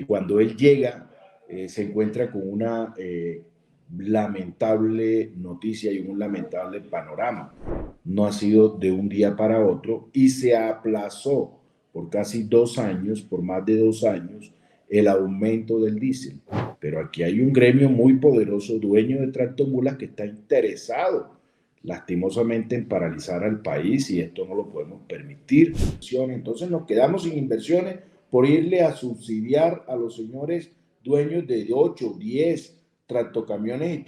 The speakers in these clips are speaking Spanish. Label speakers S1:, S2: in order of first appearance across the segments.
S1: Cuando él llega, se encuentra con una lamentable noticia y un lamentable panorama. No ha sido de un día para otro y se aplazó por casi 2 años, por más de 2 años, el aumento del diésel. Pero aquí hay un gremio muy poderoso, dueño de tractomulas, que está interesado lastimosamente en paralizar al país y esto no lo podemos permitir. Entonces nos quedamos sin inversiones por irle a subsidiar a los señores dueños de 8, 10 tractocamiones y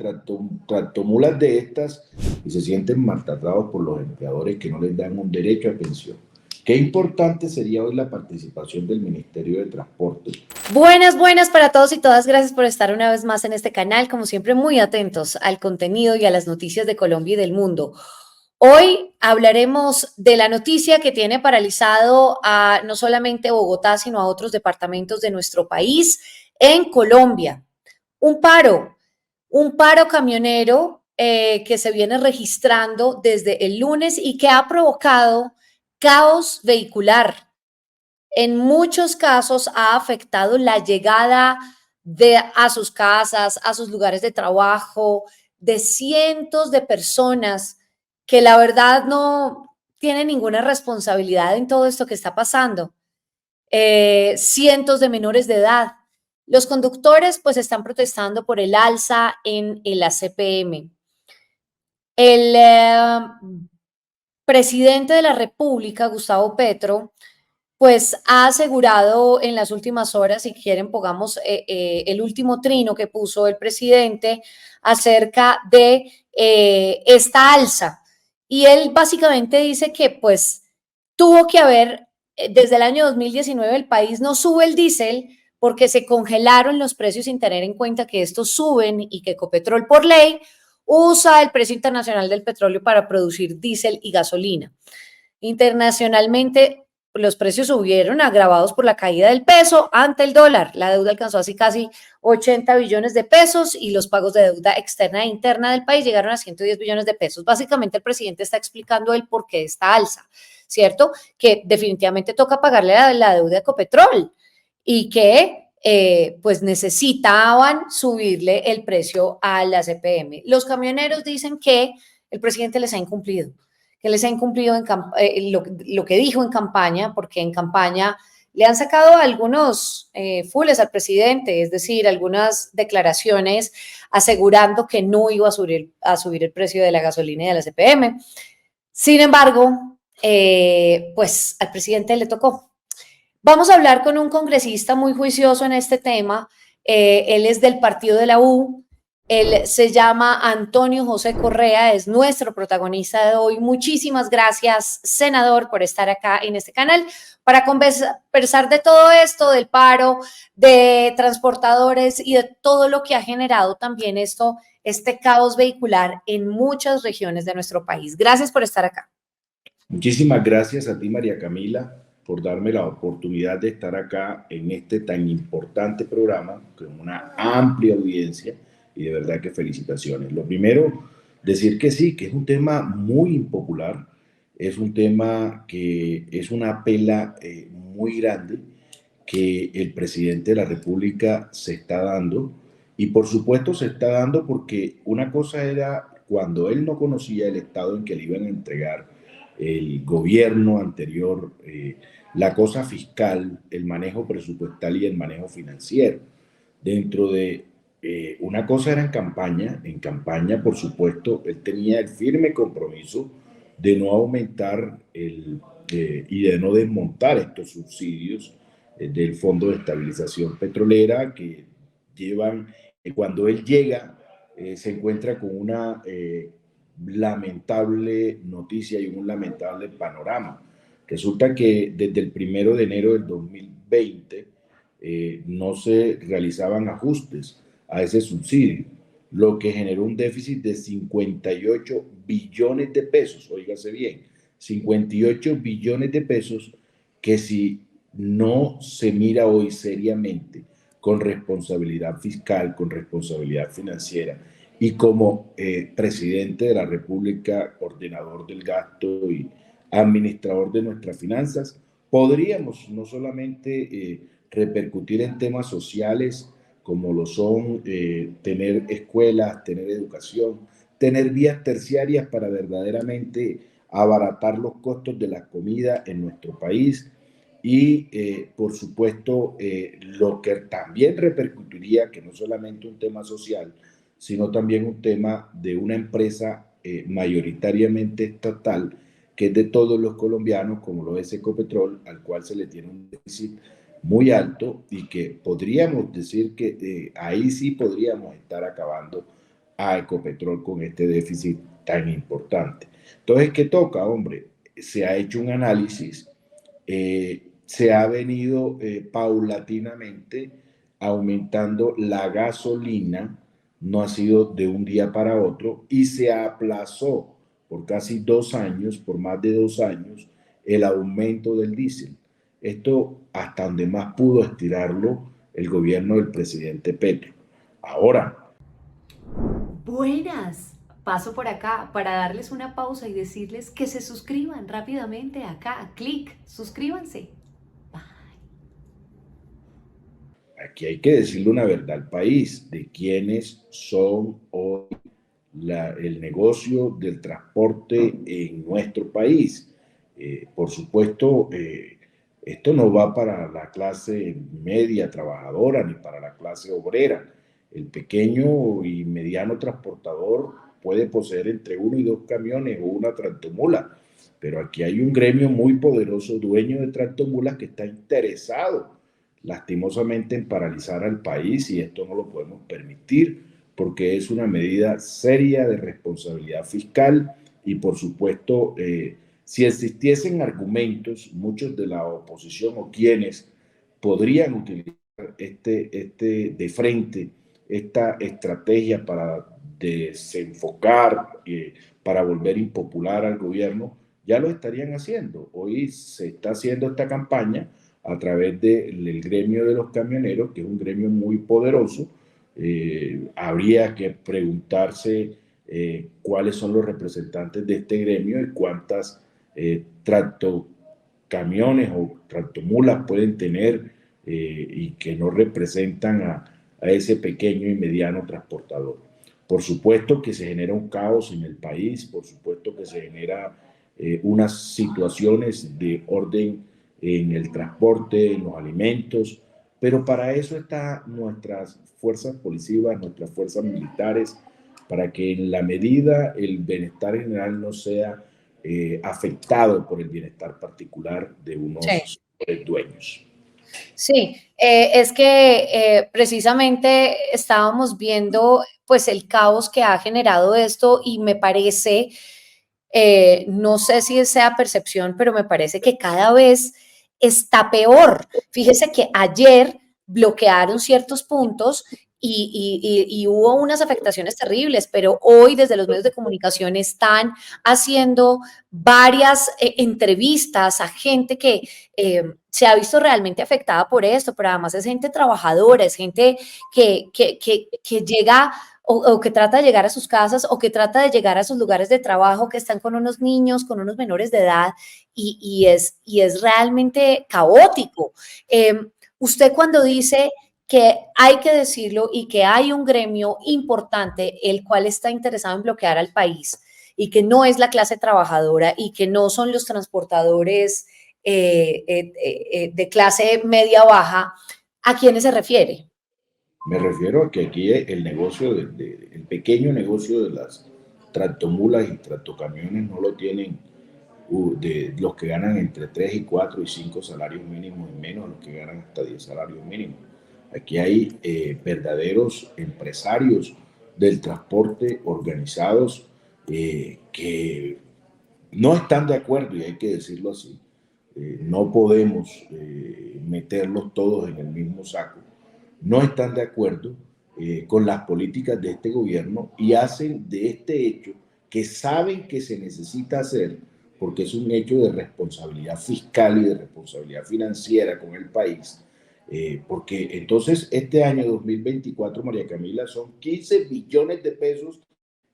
S1: tractomulas de estas y se sienten maltratados por los empleadores que no les dan un derecho a pensión. Qué importante sería hoy la participación del Ministerio de Transporte.
S2: Buenas, buenas para todos y todas. Gracias por estar una vez más en este canal. Como siempre, muy atentos al contenido y a las noticias de Colombia y del mundo. Hoy hablaremos de la noticia que tiene paralizado a no solamente Bogotá, sino a otros departamentos de nuestro país en Colombia. Un paro camionero que se viene registrando desde el lunes y que ha provocado caos vehicular. En muchos casos ha afectado la llegada a sus casas, a sus lugares de trabajo, de cientos de personas que la verdad no tienen ninguna responsabilidad en todo esto que está pasando. Cientos de menores de edad. Los conductores pues están protestando por el alza en el ACPM. El presidente de la República, Gustavo Petro, pues ha asegurado en las últimas horas, si quieren pongamos el último trino que puso el presidente acerca de esta alza. Y él básicamente dice que pues tuvo que haber, desde el año 2019 el país no sube el diésel porque se congelaron los precios sin tener en cuenta que estos suben y que Ecopetrol por ley usa el precio internacional del petróleo para producir diésel y gasolina. Internacionalmente los precios subieron agravados por la caída del peso ante el dólar. La deuda alcanzó así casi 80 billones de pesos y los pagos de deuda externa e interna del país llegaron a 110 billones de pesos. Básicamente el presidente está explicando el porqué de esta alza, ¿cierto? Que definitivamente toca pagarle la deuda de Ecopetrol y que pues necesitaban subirle el precio a la CPM. Los camioneros dicen que el presidente les ha incumplido, que les ha incumplido lo que dijo en campaña, porque en campaña le han sacado algunos fules al presidente, es decir, algunas declaraciones asegurando que no iba a subir el precio de la gasolina y de la CPM. Sin embargo, pues al presidente le tocó. Vamos a hablar con un congresista muy juicioso en este tema. Él es del partido de la U. Él se llama Antonio José Correa, es nuestro protagonista de hoy. Muchísimas gracias, senador, por estar acá en este canal para conversar de todo esto, del paro, de transportadores y de todo lo que ha generado también este caos vehicular en muchas regiones de nuestro país. Gracias por estar acá.
S1: Muchísimas gracias a ti, María Camila, por darme la oportunidad de estar acá en este tan importante programa, con una amplia audiencia, y de verdad que felicitaciones. Lo primero, decir que sí, que es un tema muy impopular, es un tema que es una pela muy grande que el presidente de la República se está dando, y por supuesto se está dando porque una cosa era cuando él no conocía el estado en que le iban a entregar el gobierno anterior, la cosa fiscal, el manejo presupuestal y el manejo financiero. Dentro de una cosa era en campaña, por supuesto, él tenía el firme compromiso de no aumentar y de no desmontar estos subsidios del Fondo de Estabilización Petrolera que llevan, cuando él llega, se encuentra con una lamentable noticia y un lamentable panorama. Resulta que desde el 1 de enero del 2020 no se realizaban ajustes a ese subsidio, lo que generó un déficit de 58 billones de pesos, óigase bien, 58 billones de pesos que si no se mira hoy seriamente, con responsabilidad fiscal, con responsabilidad financiera, y como presidente de la República, ordenador del gasto y administrador de nuestras finanzas, podríamos no solamente repercutir en temas sociales como lo son tener escuelas, tener educación, tener vías terciarias para verdaderamente abaratar los costos de la comida en nuestro país y, por supuesto, lo que también repercutiría, que no solamente un tema social, sino también un tema de una empresa mayoritariamente estatal, que es de todos los colombianos, como lo es Ecopetrol, al cual se le tiene un déficit muy alto y que podríamos decir que ahí sí podríamos estar acabando a Ecopetrol con este déficit tan importante. Entonces, ¿qué toca, hombre? Se ha hecho un análisis, se ha venido paulatinamente aumentando la gasolina, no ha sido de un día para otro, y se aplazó por casi 2 años, por más de 2 años, el aumento del diésel. Esto hasta donde más pudo estirarlo el gobierno del presidente Petro. Ahora,
S2: Buenas. Paso por acá para darles una pausa y decirles que se suscriban rápidamente acá. Clic, suscríbanse.
S1: aquí hay que decirle una verdad al país de quiénes son hoy el negocio del transporte en nuestro país. Por supuesto, esto no va para la clase media trabajadora ni para la clase obrera. El pequeño y mediano transportador puede poseer entre 1 y 2 camiones o una tractomula, pero aquí hay un gremio muy poderoso, dueño de tractomulas, que está interesado lastimosamente en paralizar al país y esto no lo podemos permitir porque es una medida seria de responsabilidad fiscal y por supuesto, si existiesen argumentos, muchos de la oposición o quienes podrían utilizar de frente esta estrategia para desenfocar, para volver impopular al gobierno, ya lo estarían haciendo. Hoy se está haciendo esta campaña a través del gremio de los camioneros, que es un gremio muy poderoso. Habría que preguntarse cuáles son los representantes de este gremio y cuántas tractocamiones o tractomulas pueden tener y que no representan a ese pequeño y mediano transportador. Por supuesto que se genera un caos en el país, por supuesto que se genera unas situaciones de orden en el transporte, en los alimentos, pero para eso están nuestras fuerzas policivas, nuestras fuerzas militares, para que en la medida el bienestar general no sea afectado por el bienestar particular de
S2: Sí.
S1: unos dueños.
S2: Sí, es que precisamente estábamos viendo pues el caos que ha generado esto y me parece, no sé si sea percepción, pero me parece que cada vez está peor. Fíjese que ayer bloquearon ciertos puntos y hubo unas afectaciones terribles, pero hoy desde los medios de comunicación están haciendo varias entrevistas a gente que se ha visto realmente afectada por esto, pero además es gente trabajadora, es gente que llega o que trata de llegar a sus casas o que trata de llegar a sus lugares de trabajo, que están con unos niños, con unos menores de edad y es realmente caótico. Usted cuando dice que hay que decirlo y que hay un gremio importante el cual está interesado en bloquear al país y que no es la clase trabajadora y que no son los transportadores de clase media baja, ¿a quiénes se refiere?
S1: Me refiero a que aquí el negocio, el pequeño negocio de las tractomulas y tractocamiones no lo tienen de los que ganan entre 3 y 4 y 5 salarios mínimos y menos los que ganan hasta 10 salarios mínimos. Aquí hay verdaderos empresarios del transporte organizados que no están de acuerdo, y hay que decirlo así. No podemos meterlos todos en el mismo saco. No están de acuerdo con las políticas de este gobierno y hacen de este hecho, que saben que se necesita hacer, porque es un hecho de responsabilidad fiscal y de responsabilidad financiera con el país, porque entonces este año 2024, María Camila, son 15 billones de pesos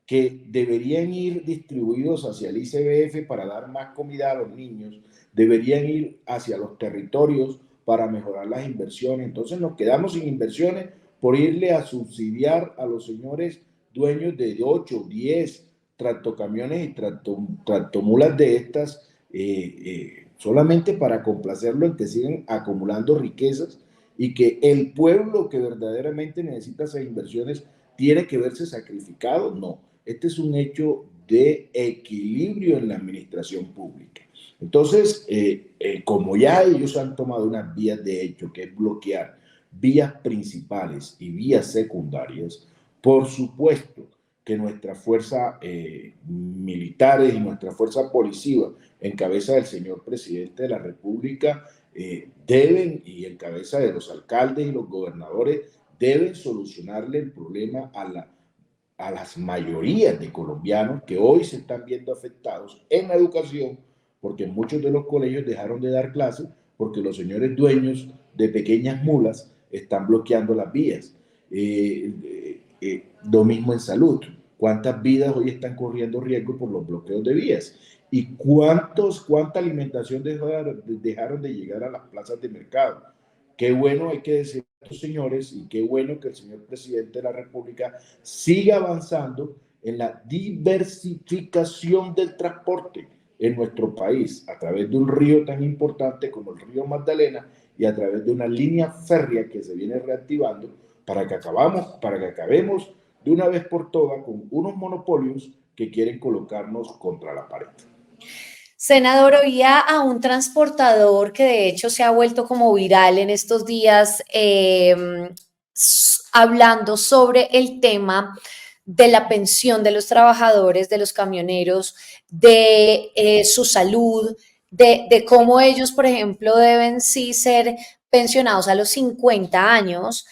S1: que deberían ir distribuidos hacia el ICBF para dar más comida a los niños, deberían ir hacia los territorios para mejorar las inversiones. Entonces nos quedamos sin inversiones por irle a subsidiar a los señores dueños de 8, 10 tractocamiones y tractomulas de estas, solamente para complacerlo en que siguen acumulando riquezas y que el pueblo que verdaderamente necesita esas inversiones tiene que verse sacrificado. No, este es un hecho de equilibrio en la administración pública. Entonces, como ya ellos han tomado unas vías de hecho, que es bloquear vías principales y vías secundarias, por supuesto que nuestras fuerzas militares y nuestra fuerza policiva, en cabeza del señor presidente de la República, deben, y en cabeza de los alcaldes y los gobernadores, deben solucionarle el problema a las mayorías de colombianos que hoy se están viendo afectados en la educación, porque muchos de los colegios dejaron de dar clases porque los señores dueños de pequeñas mulas están bloqueando las vías. Lo mismo en salud. ¿Cuántas vidas hoy están corriendo riesgo por los bloqueos de vías? ¿Y cuánta alimentación dejaron de llegar a las plazas de mercado? Qué bueno, hay que decir a estos señores, y qué bueno que el señor presidente de la República siga avanzando en la diversificación del transporte en nuestro país a través de un río tan importante como el río Magdalena y a través de una línea férrea que se viene reactivando para que acabemos de una vez por todas con unos monopolios que quieren colocarnos contra la pared.
S2: Senador, oía a un transportador que de hecho se ha vuelto como viral en estos días, hablando sobre el tema de la pensión de los trabajadores, de los camioneros, de su salud, de cómo ellos, por ejemplo, deben sí ser pensionados a los 50 años,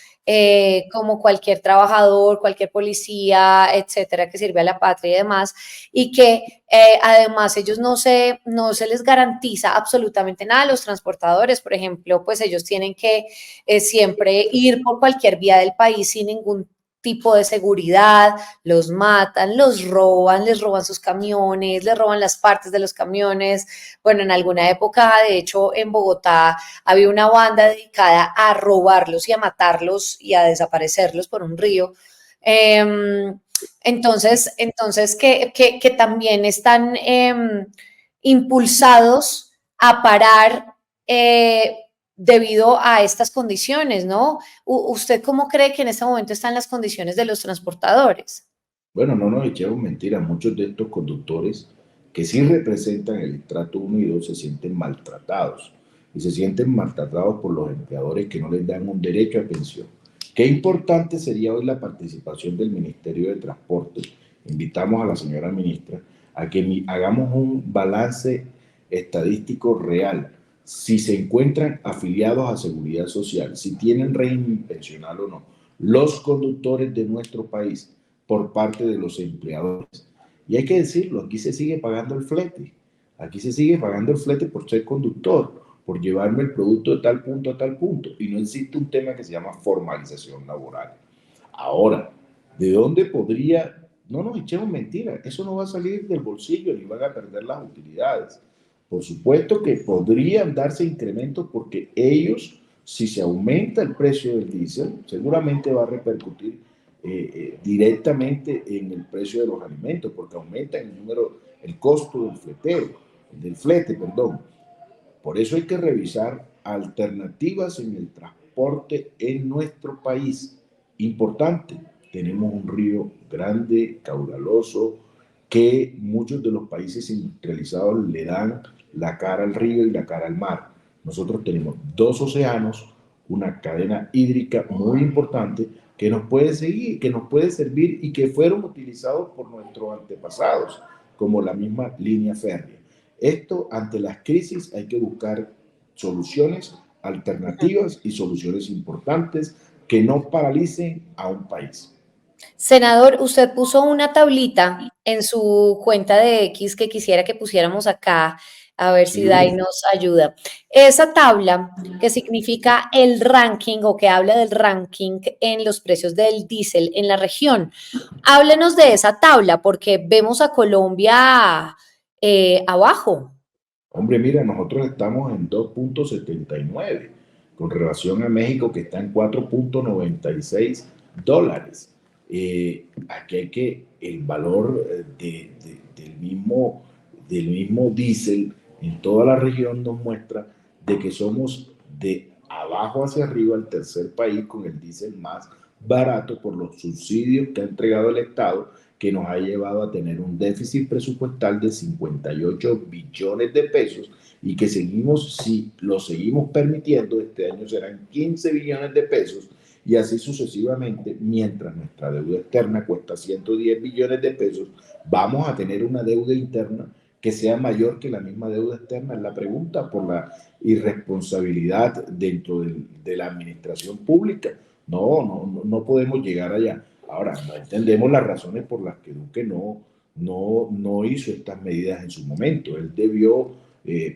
S2: como cualquier trabajador, cualquier policía, etcétera, que sirve a la patria y demás, y que además ellos no se les garantiza absolutamente nada a los transportadores, por ejemplo, pues ellos tienen que siempre ir por cualquier vía del país sin ningún tipo de seguridad, los matan, los roban, les roban sus camiones, les roban las partes de los camiones. Bueno, en alguna época, de hecho, en Bogotá había una banda dedicada a robarlos y a matarlos y a desaparecerlos por un río. Entonces que también están impulsados a parar debido a estas condiciones, ¿no? ¿Usted cómo cree que en este momento están las condiciones de los transportadores?
S1: Bueno, no nos echemos mentiras, muchos de estos conductores que sí representan el estrato 1 y 2 se sienten maltratados y se sienten maltratados por los empleadores que no les dan un derecho a pensión. Qué importante sería hoy la participación del Ministerio de Transporte. Invitamos a la señora ministra a que hagamos un balance estadístico real, si se encuentran afiliados a Seguridad Social, si tienen régimen pensional o no, los conductores de nuestro país por parte de los empleadores. Y hay que decirlo, aquí se sigue pagando el flete. Aquí se sigue pagando el flete por ser conductor, por llevarme el producto de tal punto a tal punto. Y no existe un tema que se llama formalización laboral. Ahora, ¿de dónde podría? No nos echemos mentiras, eso no va a salir del bolsillo ni van a perder las utilidades. Por supuesto que podrían darse incrementos porque ellos, si se aumenta el precio del diésel, seguramente va a repercutir directamente en el precio de los alimentos, porque aumenta el costo del flete, perdón. Por eso hay que revisar alternativas en el transporte en nuestro país. Importante, tenemos un río grande, caudaloso, que muchos de los países industrializados le dan la cara al río y la cara al mar. Nosotros tenemos dos océanos, una cadena hídrica muy importante que nos puede seguir, que nos puede servir y que fueron utilizados por nuestros antepasados, como la misma línea férrea. Esto, ante las crisis, hay que buscar soluciones alternativas y soluciones importantes que no paralicen a un país.
S2: Senador, usted puso una tablita en su cuenta de X que quisiera que pusiéramos acá, a ver si Dai
S1: Sí.
S2: nos ayuda. Esa tabla que significa el ranking o que habla del ranking en los precios del diésel en la región. Háblenos de esa tabla porque vemos a Colombia abajo.
S1: Hombre, mira, nosotros estamos en 2.79. con relación a México, que está en $4.96. Aquí hay que el valor del mismo diésel en toda la región nos muestra de que somos de abajo hacia arriba el tercer país con el diésel más barato por los subsidios que ha entregado el Estado, que nos ha llevado a tener un déficit presupuestal de 58 billones de pesos y que seguimos, si lo seguimos permitiendo, este año serán 15 billones de pesos y así sucesivamente, mientras nuestra deuda externa cuesta 110 billones de pesos, vamos a tener una deuda interna que sea mayor que la misma deuda externa. Es la pregunta por la irresponsabilidad dentro de la administración pública. No podemos llegar allá. Ahora, no entendemos las razones por las que Duque no hizo estas medidas en su momento. Él debió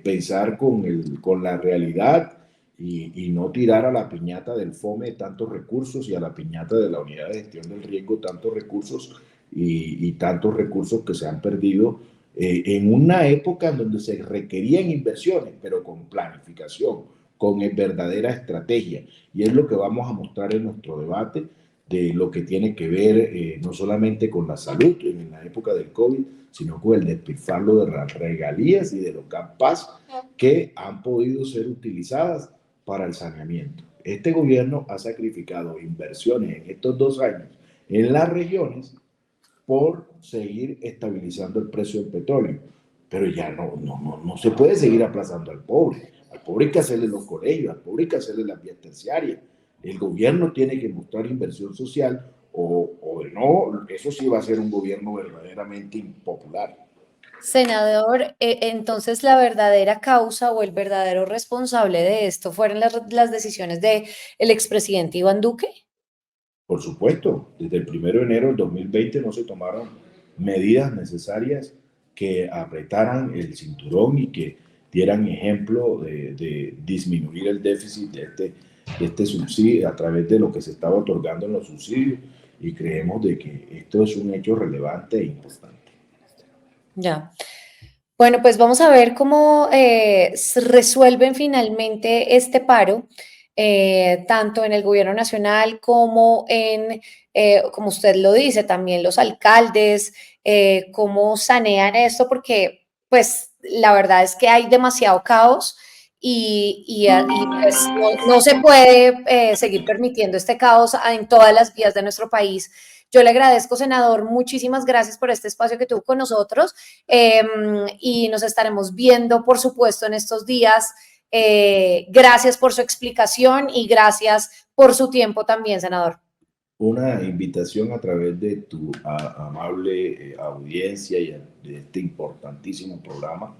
S1: pensar con la realidad y no tirar a la piñata del FOME tantos recursos y a la piñata de la Unidad de Gestión del Riesgo tantos recursos y tantos recursos que se han perdido en una época en donde se requerían inversiones, pero con planificación, con verdadera estrategia. Y es lo que vamos a mostrar en nuestro debate de lo que tiene que ver no solamente con la salud en la época del COVID, sino con el despilfarro de las regalías y de los CAPAS que han podido ser utilizadas para el saneamiento. Este gobierno ha sacrificado inversiones en estos 2 años en las regiones por seguir estabilizando el precio del petróleo. Pero ya no se puede seguir aplazando al pobre. Al pobre hay que hacerle los colegios, al pobre hay que hacerle las vías terciarias. El gobierno tiene que mostrar inversión social o no, eso sí va a ser un gobierno verdaderamente impopular.
S2: Senador, entonces la verdadera causa o el verdadero responsable de esto fueron las decisiones del expresidente Iván Duque.
S1: Por supuesto, desde el 1 de enero del 2020 no se tomaron medidas necesarias que apretaran el cinturón y que dieran ejemplo de disminuir el déficit de este subsidio a través de lo que se estaba otorgando en los subsidios, y creemos de que esto es un hecho relevante e importante.
S2: Ya. Bueno, pues vamos a ver cómo se resuelven finalmente este paro, tanto en el gobierno nacional como como usted lo dice, también los alcaldes, cómo sanean esto, porque pues la verdad es que hay demasiado caos pues no se puede seguir permitiendo este caos en todas las vías de nuestro país. Yo le agradezco, senador, muchísimas gracias por este espacio que tuvo con nosotros y nos estaremos viendo, por supuesto, en estos días. Gracias por su explicación y gracias por su tiempo también, senador.
S1: Una invitación a través de tu amable audiencia y de este importantísimo programa,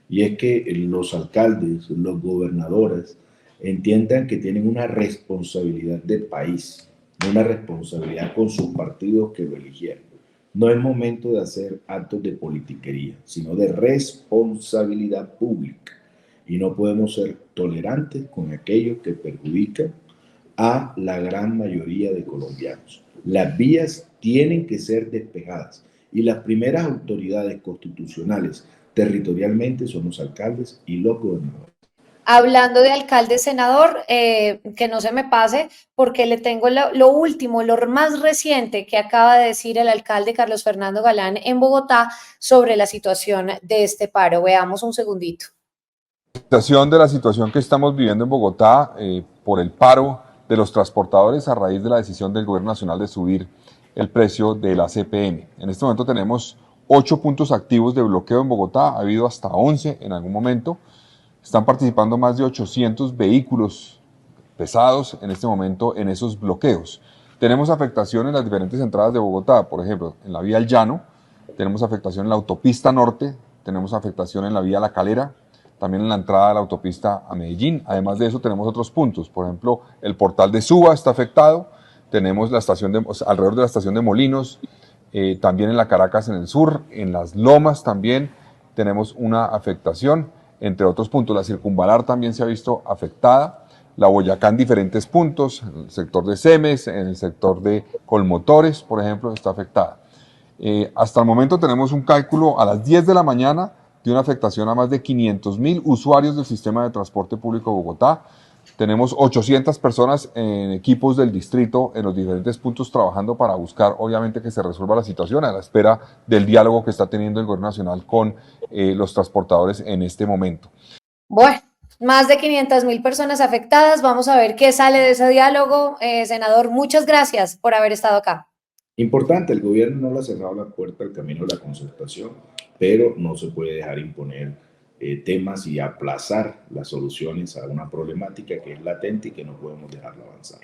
S1: y es que los alcaldes, los gobernadores entiendan que tienen una responsabilidad de país, una responsabilidad con sus partidos que lo eligieron. No es momento de hacer actos de politiquería, sino de responsabilidad pública. Y no podemos ser tolerantes con aquellos que perjudican a la gran mayoría de colombianos. Las vías tienen que ser despejadas y las primeras autoridades constitucionales territorialmente son los alcaldes y los gobernadores.
S2: Hablando de alcalde, senador, que no se me pase, porque le tengo lo último, lo más reciente que acaba de decir el alcalde Carlos Fernando Galán en Bogotá sobre la situación de este paro. Veamos un segundito.
S3: La situación que estamos viviendo en Bogotá por el paro de los transportadores a raíz de la decisión del gobierno nacional de subir el precio de la CPN. En este momento tenemos 8 puntos activos de bloqueo en Bogotá, ha habido hasta 11 en algún momento. Están participando más de 800 vehículos pesados en este momento en esos bloqueos. Tenemos afectación en las diferentes entradas de Bogotá, por ejemplo, en la vía El Llano, tenemos afectación en la autopista norte, tenemos afectación en la vía La Calera, también en la entrada de la autopista a Medellín. Además de eso tenemos otros puntos, por ejemplo, el portal de Suba está afectado, tenemos la estación alrededor de la estación de Molinos, también en la Caracas en el sur, en las Lomas también tenemos una afectación, entre otros puntos. La Circunvalar también se ha visto afectada, la Boyacá en diferentes puntos, en el sector de Semes, en el sector de Colmotores, por ejemplo, está afectada. Hasta el momento tenemos un cálculo a las 10 de la mañana de una afectación a más de 500.000 usuarios del sistema de transporte público de Bogotá. Tenemos 800 personas en equipos del distrito en los diferentes puntos trabajando para buscar, obviamente, que se resuelva la situación a la espera del diálogo que está teniendo el Gobierno Nacional con los transportadores en este momento.
S2: Bueno, más de 500.000 personas afectadas. Vamos a ver qué sale de ese diálogo. Senador, muchas gracias por haber estado acá.
S1: Importante, el gobierno no le ha cerrado la puerta al camino de la concertación, pero no se puede dejar imponer temas y aplazar las soluciones a una problemática que es latente y que no podemos dejarla avanzar.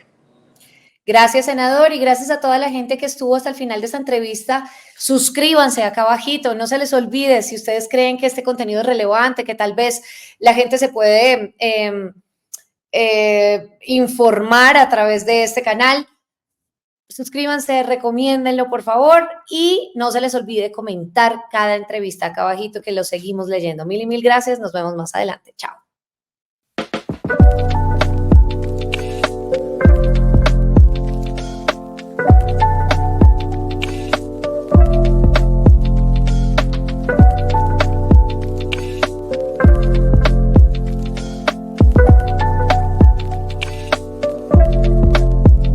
S2: Gracias, senador, y gracias a toda la gente que estuvo hasta el final de esta entrevista. Suscríbanse acá abajito, no se les olvide si ustedes creen que este contenido es relevante, que tal vez la gente se puede informar a través de este canal. Suscríbanse, recomiéndenlo por favor y no se les olvide comentar cada entrevista acá abajito que lo seguimos leyendo. Mil y mil gracias, nos vemos más adelante. Chao.